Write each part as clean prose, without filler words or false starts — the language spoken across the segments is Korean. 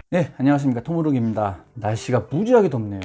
네, 안녕하십니까. 토무룩입니다. 날씨가 무지하게 덥네요.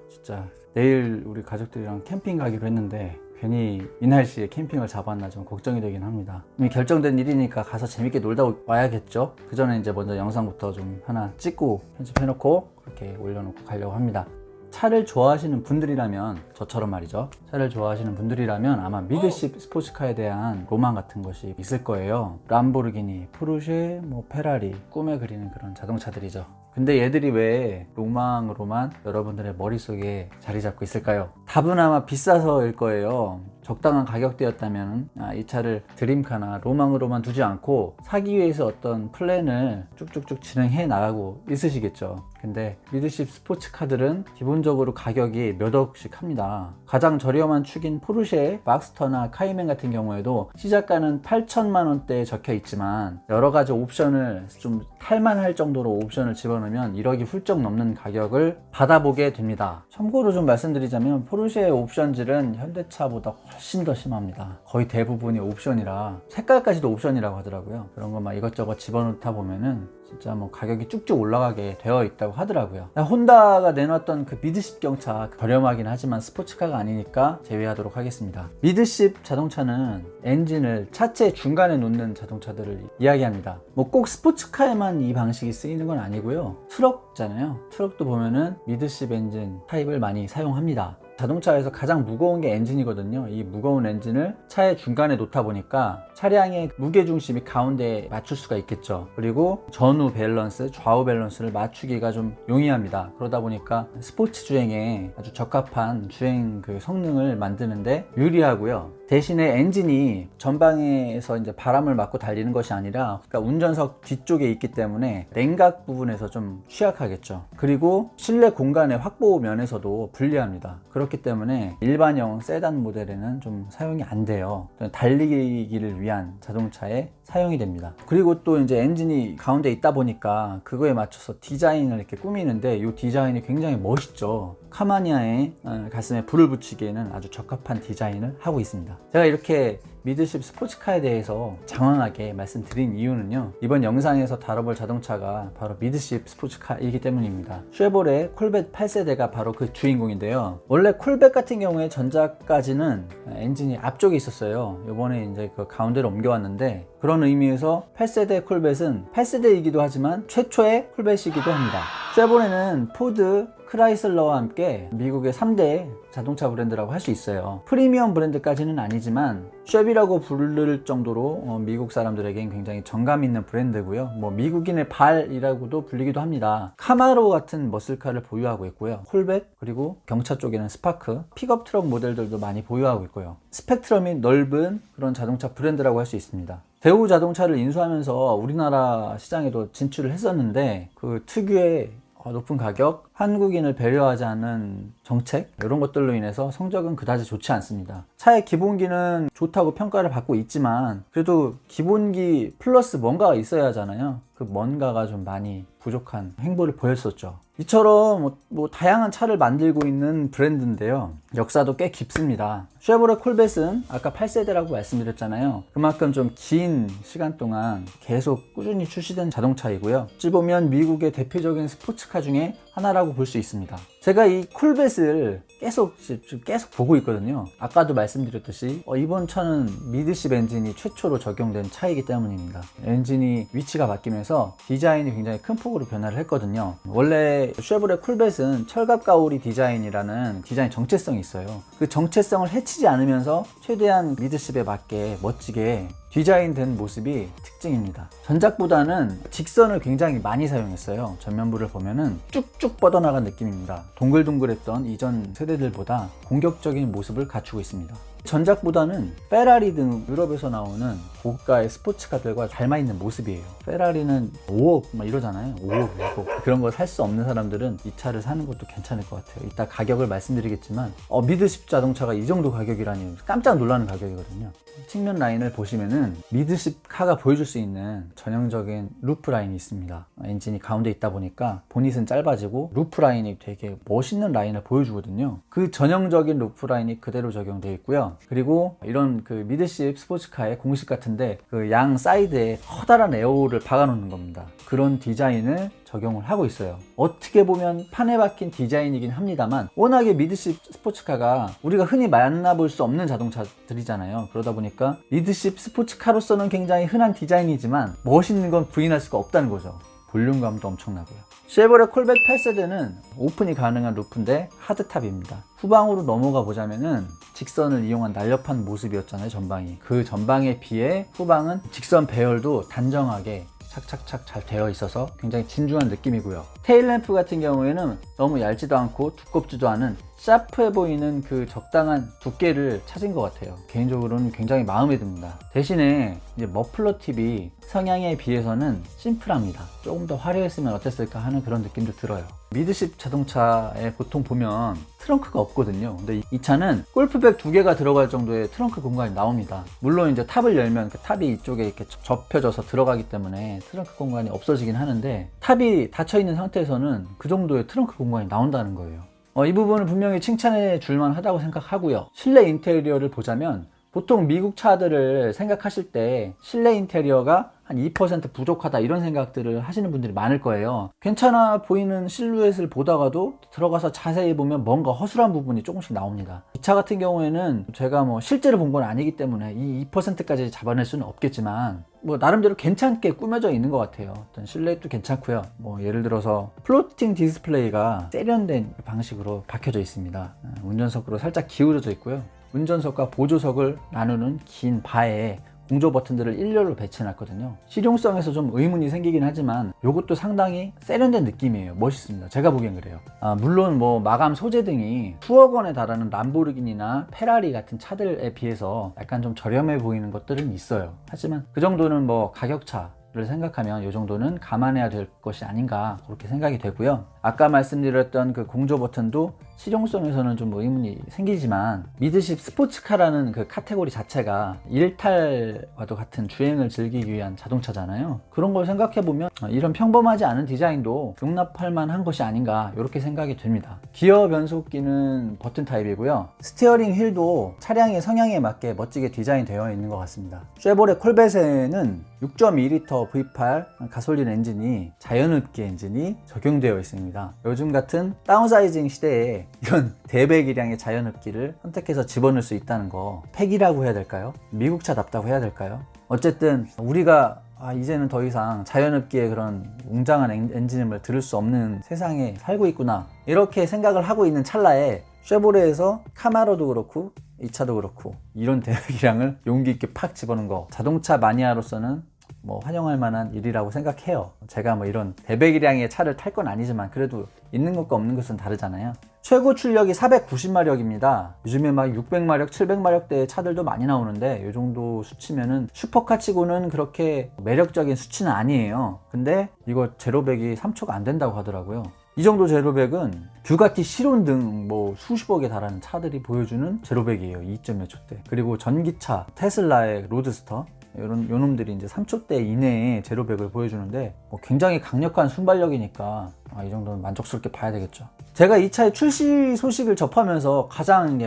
진짜 내일 우리 가족들이랑 캠핑 가기로 했는데 괜히 이 날씨에 캠핑을 잡았나 좀 걱정이 되긴 합니다. 이미 결정된 일이니까 가서 재밌게 놀다 와야겠죠. 그 전에 이제 먼저 영상부터 좀 하나 찍고 편집해놓고 그렇게 올려놓고 가려고 합니다. 차를 좋아하시는 분들이라면, 저처럼 말이죠, 차를 좋아하시는 분들이라면 아마 미드십 스포츠카에 대한 로망 같은 것이 있을 거예요. 람보르기니, 포르쉐, 페라리, 꿈에 그리는 그런 자동차들이죠. 근데 얘들이 왜 로망으로만 여러분들의 머릿속에 자리 잡고 있을까요? 답은 아마 비싸서일 거예요. 적당한 가격대였다면 이 차를 드림카나 로망으로만 두지 않고 사기 위해서 어떤 플랜을 쭉쭉쭉 진행해 나가고 있으시겠죠. 근데 미드십 스포츠카들은 기본적으로 가격이 몇 억씩 합니다. 가장 저렴한 축인 포르쉐, 막스터나 카이맨 같은 경우에도 시작가는 8천만 원대에 적혀 있지만 여러 가지 옵션을 좀 탈만할 정도로 옵션을 집어넣으면 1억이 훌쩍 넘는 가격을 받아보게 됩니다. 참고로 좀 말씀드리자면 포르쉐의 옵션질은 현대차보다 훨씬 더 심합니다. 거의 대부분이 옵션이라, 색깔까지도 옵션이라고 하더라고요. 그런 거 막 이것저것 집어넣다 보면은 진짜 가격이 쭉쭉 올라가게 되어 있다고 하더라고요. 혼다가 내놨던 그 미드십 경차, 저렴하긴 하지만 스포츠카가 아니니까 제외하도록 하겠습니다. 미드십 자동차는 엔진을 차체 중간에 놓는 자동차들을 이야기합니다. 꼭 스포츠카에만 이 방식이 쓰이는 건 아니고요. 트럭잖아요. 트럭도 보면은 미드십 엔진 타입을 많이 사용합니다. 자동차에서 가장 무거운 게 엔진이거든요. 이 무거운 엔진을 차의 중간에 놓다 보니까 차량의 무게중심이 가운데에 맞출 수가 있겠죠. 그리고 전후 밸런스, 좌우 밸런스를 맞추기가 좀 용이합니다. 그러다 보니까 스포츠 주행에 아주 적합한 주행 성능을 만드는데 유리하고요. 대신에 엔진이 전방에서 이제 바람을 맞고 달리는 것이 아니라, 그러니까 운전석 뒤쪽에 있기 때문에 냉각 부분에서 좀 취약하겠죠. 그리고 실내 공간의 확보 면에서도 불리합니다. 그렇기 때문에 일반형 세단 모델에는 좀 사용이 안 돼요. 달리기를 위한 자동차에 사용이 됩니다. 그리고 또 이제 엔진이 가운데 있다 보니까 그거에 맞춰서 디자인을 이렇게 꾸미는데 이 디자인이 굉장히 멋있죠. 카마니아의 가슴에 불을 붙이기에는 아주 적합한 디자인을 하고 있습니다. 제가 이렇게 미드십 스포츠카에 대해서 장황하게 말씀드린 이유는요, 이번 영상에서 다뤄볼 자동차가 바로 미드십 스포츠카이기 때문입니다. 쉐보레 콜벳 8세대가 바로 그 주인공인데요. 원래 콜벳 같은 경우에 전작까지는 엔진이 앞쪽에 있었어요. 이번에 이제 그 가운데로 옮겨왔는데, 그런 의미에서 8세대 콜벳은 8세대이기도 하지만 최초의 콜벳이기도 합니다. 쉐보레는 포드, 크라이슬러와 함께 미국의 3대 자동차 브랜드라고 할 수 있어요. 프리미엄 브랜드까지는 아니지만 쉐비라고 부를 정도로 미국 사람들에겐 굉장히 정감 있는 브랜드고요. 미국인의 발이라고도 불리기도 합니다. 카마로 같은 머슬카를 보유하고 있고요. 콜벳, 그리고 경차 쪽에는 스파크, 픽업 트럭 모델들도 많이 보유하고 있고요. 스펙트럼이 넓은 그런 자동차 브랜드라고 할 수 있습니다. 대우 자동차를 인수하면서 우리나라 시장에도 진출을 했었는데, 그 특유의 높은 가격, 한국인을 배려하지 않는 정책, 이런 것들로 인해서 성적은 그다지 좋지 않습니다. 차의 기본기는 좋다고 평가를 받고 있지만 그래도 기본기 플러스 뭔가가 있어야 하잖아요. 그 뭔가가 좀 많이 부족한 행보를 보였었죠. 이처럼 다양한 차를 만들고 있는 브랜드인데요, 역사도 꽤 깊습니다. 쉐보레 콜벳은 아까 8세대라고 말씀드렸잖아요. 그만큼 좀 긴 시간 동안 계속 꾸준히 출시된 자동차이고요. 어찌 보면 미국의 대표적인 스포츠카 중에 하나라고 볼 수 있습니다. 제가 이 콜벳을 계속 보고 있거든요. 아까도 말씀드렸듯이 이번 차는 미드십 엔진이 최초로 적용된 차이기 때문입니다. 엔진이 위치가 바뀌면서 디자인이 굉장히 큰 폭으로 변화를 했거든요. 원래 쉐보레 콜벳은 철갑 가오리 디자인이라는 디자인 정체성이 있어요. 그 정체성을 해치지 않으면서 최대한 미드십에 맞게 멋지게 디자인된 모습이 특징입니다. 전작보다는 직선을 굉장히 많이 사용했어요. 전면부를 보면은 쭉쭉 뻗어나간 느낌입니다. 동글동글했던 이전 세대들보다 공격적인 모습을 갖추고 있습니다. 전작보다는 페라리 등 유럽에서 나오는 고가의 스포츠카들과 닮아있는 모습이에요. 페라리는 5억 막 이러잖아요. 5억, 6억. 그런 거 살 수 없는 사람들은 이 차를 사는 것도 괜찮을 것 같아요. 이따 가격을 말씀드리겠지만 미드십 자동차가 이 정도 가격이라니 깜짝 놀라는 가격이거든요. 측면 라인을 보시면은 미드십 카가 보여줄 수 있는 전형적인 루프 라인이 있습니다. 엔진이 가운데 있다 보니까 보닛은 짧아지고 루프 라인이 되게 멋있는 라인을 보여주거든요. 그 전형적인 루프 라인이 그대로 적용되어 있고요. 그리고 이런 그 미드십 스포츠카의 공식 같은데 하는데 그 양 사이드에 커다란 에어홀을 박아 놓는 겁니다. 그런 디자인을 적용을 하고 있어요. 어떻게 보면 판에 박힌 디자인이긴 합니다만 워낙에 미드십 스포츠카가 우리가 흔히 만나볼 수 없는 자동차들이잖아요. 그러다 보니까 미드십 스포츠카로서는 굉장히 흔한 디자인이지만 멋있는 건 부인할 수가 없다는 거죠. 볼륨감도 엄청나고요. 쉐보레 콜벳 8세대는 오픈이 가능한 루프인데 하드탑입니다. 후방으로 넘어가 보자면은 직선을 이용한 날렵한 모습이었잖아요, 전방이. 그 전방에 비해 후방은 직선 배열도 단정하게 착착착 잘 되어 있어서 굉장히 진중한 느낌이고요. 테일램프 같은 경우에는 너무 얇지도 않고 두껍지도 않은 샤프해 보이는 그 적당한 두께를 찾은 것 같아요. 개인적으로는 굉장히 마음에 듭니다. 대신에 이제 머플러 팁이 성향에 비해서는 심플합니다. 조금 더 화려했으면 어땠을까 하는 그런 느낌도 들어요. 미드십 자동차에 보통 보면 트렁크가 없거든요. 근데 이 차는 골프백 2개가 들어갈 정도의 트렁크 공간이 나옵니다. 물론 이제 탑을 열면 그 탑이 이쪽에 이렇게 접혀져서 들어가기 때문에 트렁크 공간이 없어지긴 하는데 탑이 닫혀 있는 상태에서는 그 정도의 트렁크 공간이 나온다는 거예요. 이 부분은 분명히 칭찬해 줄만 하다고 생각하고요. 실내 인테리어를 보자면 보통 미국 차들을 생각하실 때 실내 인테리어가 한 2% 부족하다 이런 생각들을 하시는 분들이 많을 거예요. 괜찮아 보이는 실루엣을 보다가도 들어가서 자세히 보면 뭔가 허술한 부분이 조금씩 나옵니다. 이 차 같은 경우에는 제가 뭐 실제로 본 건 아니기 때문에 이 2%까지 잡아낼 수는 없겠지만 뭐 나름대로 괜찮게 꾸며져 있는 것 같아요. 어떤 실내도 괜찮고요. 뭐 예를 들어서 플로팅 디스플레이가 세련된 방식으로 박혀져 있습니다. 운전석으로 살짝 기울어져 있고요. 운전석과 보조석을 나누는 긴 바에 공조 버튼들을 일렬로 배치해 놨거든요. 실용성에서 좀 의문이 생기긴 하지만 이것도 상당히 세련된 느낌이에요. 멋있습니다. 제가 보기엔 그래요. 물론 뭐 마감 소재 등이 수억 원에 달하는 람보르기니나 페라리 같은 차들에 비해서 약간 좀 저렴해 보이는 것들은 있어요. 하지만 그 정도는 뭐 가격차를 생각하면 이 정도는 감안해야 될 것이 아닌가 그렇게 생각이 되고요. 아까 말씀드렸던 그 공조 버튼도 실용성에서는 좀 의문이 생기지만 미드십 스포츠카라는 그 카테고리 자체가 일탈과도 같은 주행을 즐기기 위한 자동차잖아요. 그런 걸 생각해보면 이런 평범하지 않은 디자인도 용납할 만한 것이 아닌가 이렇게 생각이 됩니다. 기어 변속기는 버튼 타입이고요. 스티어링 휠도 차량의 성향에 맞게 멋지게 디자인되어 있는 것 같습니다. 쉐보레 콜벳에는 6.2L V8 가솔린 엔진이 자연흡기 엔진이 적용되어 있습니다. 요즘 같은 다운사이징 시대에 이런 대배기량의 자연흡기를 선택해서 집어넣을 수 있다는 거 팩이라고 해야 될까요? 미국차답다고 해야 될까요? 어쨌든 우리가 이제는 더 이상 자연흡기의 그런 웅장한 엔진음을 들을 수 없는 세상에 살고 있구나 이렇게 생각을 하고 있는 찰나에 쉐보레에서 카마로도 그렇고 이 차도 그렇고 이런 대배기량을 용기 있게 팍 집어넣은 거 자동차 마니아로서는 뭐 환영할 만한 일이라고 생각해요. 제가 뭐 이런 대배기량의 차를 탈 건 아니지만 그래도 있는 것과 없는 것은 다르잖아요. 최고 출력이 490마력입니다. 요즘에 막 600마력, 700마력대의 차들도 많이 나오는데 이 정도 수치면은 슈퍼카 치고는 그렇게 매력적인 수치는 아니에요. 근데 이거 제로백이 3초가 안 된다고 하더라고요. 이 정도 제로백은 뷰가티 시론 등 뭐 수십억에 달하는 차들이 보여주는 제로백이에요. 2.몇 초대. 그리고 전기차 테슬라의 로드스터 요 놈들이 이제 3초대 이내에 제로백을 보여주는데 뭐 굉장히 강력한 순발력이니까 이 정도는 만족스럽게 봐야 되겠죠. 제가 이 차의 출시 소식을 접하면서 가장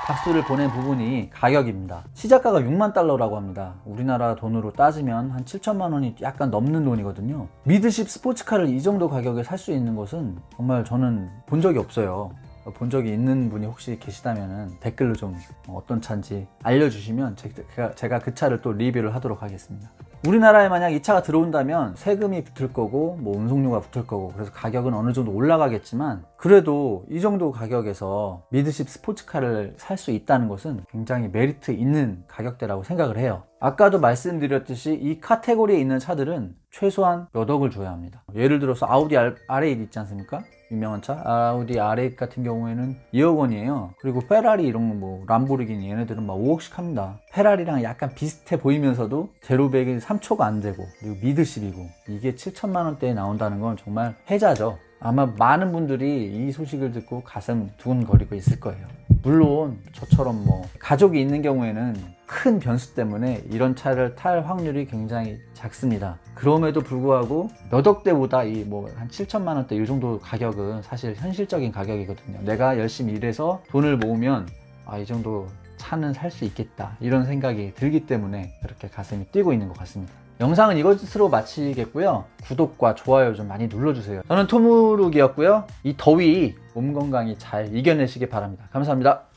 박수를 보낸 부분이 가격입니다. 시작가가 6만 달러라고 합니다. 우리나라 돈으로 따지면 한 7천만 원이 약간 넘는 돈이거든요. 미드십 스포츠카를 이 정도 가격에 살 수 있는 것은 정말 저는 본 적이 없어요. 본 적이 있는 분이 혹시 계시다면 댓글로 좀 어떤 차인지 알려주시면 제가 그 차를 또 리뷰를 하도록 하겠습니다. 우리나라에 만약 이 차가 들어온다면 세금이 붙을 거고 뭐 운송료가 붙을 거고 그래서 가격은 어느 정도 올라가겠지만 그래도 이 정도 가격에서 미드십 스포츠카를 살 수 있다는 것은 굉장히 메리트 있는 가격대라고 생각을 해요. 아까도 말씀드렸듯이 이 카테고리에 있는 차들은 최소한 몇 억을 줘야 합니다. 예를 들어서 아우디 R8 있지 않습니까? 유명한 차 아우디 R8 같은 경우에는 2억 원이에요. 그리고 페라리 이런 거 뭐 람보르기니 얘네들은 막 5억씩 합니다. 페라리랑 약간 비슷해 보이면서도 제로백이 3초가 안 되고 그리고 미드십이고 이게 7천만 원대에 나온다는 건 정말 혜자죠. 아마 많은 분들이 이 소식을 듣고 가슴 두근거리고 있을 거예요. 물론 저처럼 뭐 가족이 있는 경우에는 큰 변수 때문에 이런 차를 탈 확률이 굉장히 작습니다. 그럼에도 불구하고 몇 억대보다 이 뭐 한 7천만 원대 이 정도 가격은 사실 현실적인 가격이거든요. 내가 열심히 일해서 돈을 모으면 이 정도 차는 살 수 있겠다 이런 생각이 들기 때문에 그렇게 가슴이 뛰고 있는 것 같습니다. 영상은 이것으로 마치겠고요. 구독과 좋아요 좀 많이 눌러주세요. 저는 토무룩이었고요. 이 더위 몸 건강히 잘 이겨내시기 바랍니다. 감사합니다.